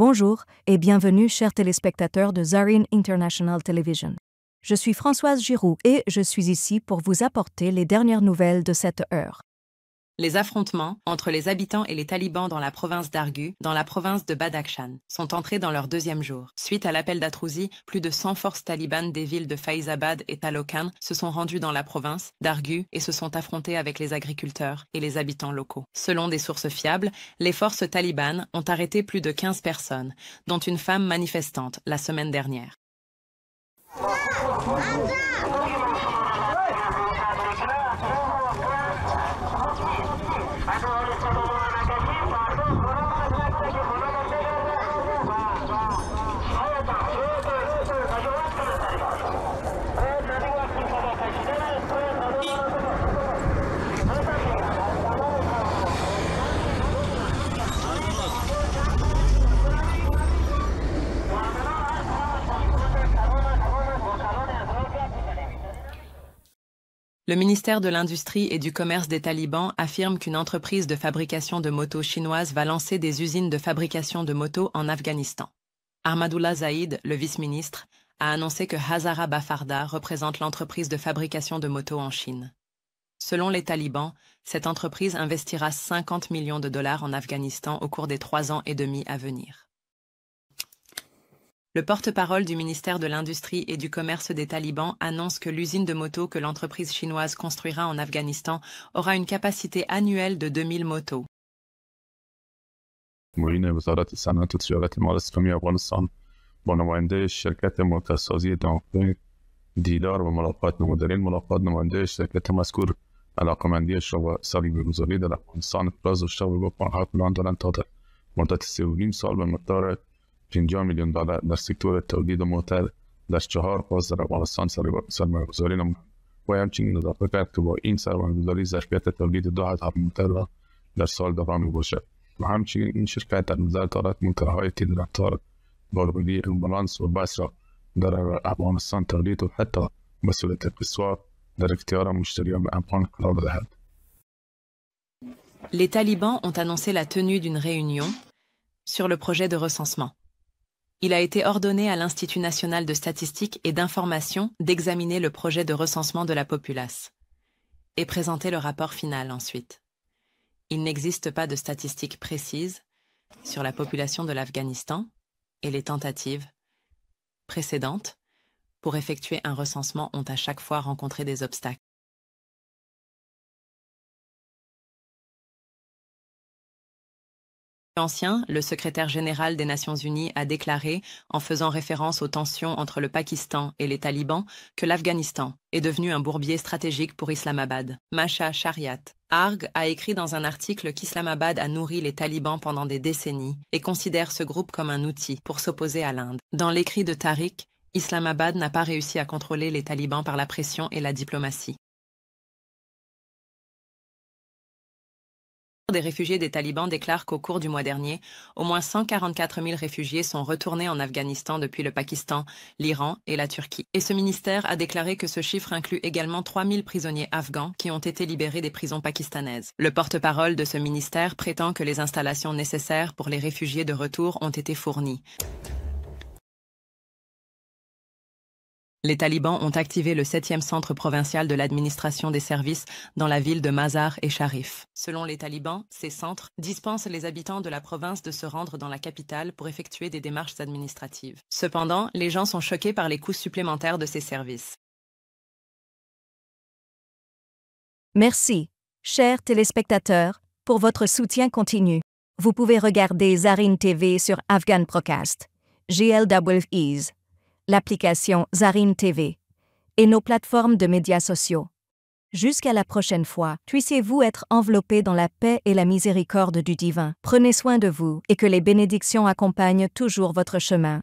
Bonjour et bienvenue chers téléspectateurs de Zarin International Television. Je suis Françoise Giroux et je suis ici pour vous apporter les dernières nouvelles de cette heure. Les affrontements entre les habitants et les talibans dans la province d'Argu, dans la province de Badakhshan, sont entrés dans leur deuxième jour. Suite à l'appel d'Atrouzi, plus de 100 forces talibanes des villes de Faizabad et Taloqan se sont rendues dans la province d'Argu et se sont affrontées avec les agriculteurs et les habitants locaux. Selon des sources fiables, les forces talibanes ont arrêté plus de 15 personnes, dont une femme manifestante, la semaine dernière. Le ministère de l'Industrie et du Commerce des talibans affirme qu'une entreprise de fabrication de motos chinoise va lancer des usines de fabrication de motos en Afghanistan. Ahmadullah Zahid, le vice-ministre, a annoncé que Hazara Bafarda représente l'entreprise de fabrication de motos en Chine. Selon les talibans, cette entreprise investira 50 millions de dollars en Afghanistan au cours des 3 ans et demi à venir. Le porte-parole du ministère de l'Industrie et du Commerce des talibans annonce que l'usine de motos que l'entreprise chinoise construira en Afghanistan aura une capacité annuelle de 2000 motos. معین وزارت صنعت و تجارت مال اسلامی افغانستان با نماینده شرکت موتورسازی دانفنگ دیدار و ملاقات نمود. در این ملاقات نماینده شرکت مذکور علاقمندیش را با سرمایه‌گذاری در افغانستان ابراز داشته و گفت آنها پلان دارند تا در مدت 3.5 سال به مقدار 50 میلیون دلار در سکتور تولید موتور در 4 فاز در افغانستان سرمایه‌گذاری نمودند و همچنین اضافه کرد که با این سرمایه‌گذاری ظرفیت تولید 2,000 موتور را در سال دارا می‌باشد و همچنین این شرکت در نظر دارد موتورهای تیل رفتار باربری امبولانس و بس را در افغانستان تولید و حتی به صورت قسوه در اختیار مشتریان افغان قرار دهد. Les talibans ont annoncé la tenue d'une réunion sur le projet de recensement. Il a été ordonné à l'Institut national de statistique et d'information d'examiner le projet de recensement de la populace et présenter le rapport final ensuite. Il n'existe pas de statistiques précises sur la population de l'Afghanistan et les tentatives précédentes pour effectuer un recensement ont à chaque fois rencontré des obstacles. Ancien, le secrétaire général des Nations Unies a déclaré, en faisant référence aux tensions entre le Pakistan et les talibans, que l'Afghanistan est devenu un bourbier stratégique pour Islamabad. Masha Shariat Arg a écrit dans un article qu'Islamabad a nourri les talibans pendant des décennies et considère ce groupe comme un outil pour s'opposer à l'Inde. Dans l'écrit de Tariq, Islamabad n'a pas réussi à contrôler les talibans par la pression et la diplomatie. Des réfugiés des talibans déclarent qu'au cours du mois dernier, au moins 144 000 réfugiés sont retournés en Afghanistan depuis le Pakistan, l'Iran et la Turquie. Et ce ministère a déclaré que ce chiffre inclut également 3 000 prisonniers afghans qui ont été libérés des prisons pakistanaises. Le porte-parole de ce ministère prétend que les installations nécessaires pour les réfugiés de retour ont été fournies. Les talibans ont activé le 7e centre provincial de l'administration des services dans la ville de Mazar et Sharif. Selon les talibans, ces centres dispensent les habitants de la province de se rendre dans la capitale pour effectuer des démarches administratives. Cependant, les gens sont choqués par les coûts supplémentaires de ces services. Merci, chers téléspectateurs, pour votre soutien continu. Vous pouvez regarder Zarin TV sur Afghan Procast, GLWEs, l'application Zarin TV et nos plateformes de médias sociaux. Jusqu'à la prochaine fois, puissiez-vous être enveloppés dans la paix et la miséricorde du divin. Prenez soin de vous et que les bénédictions accompagnent toujours votre chemin.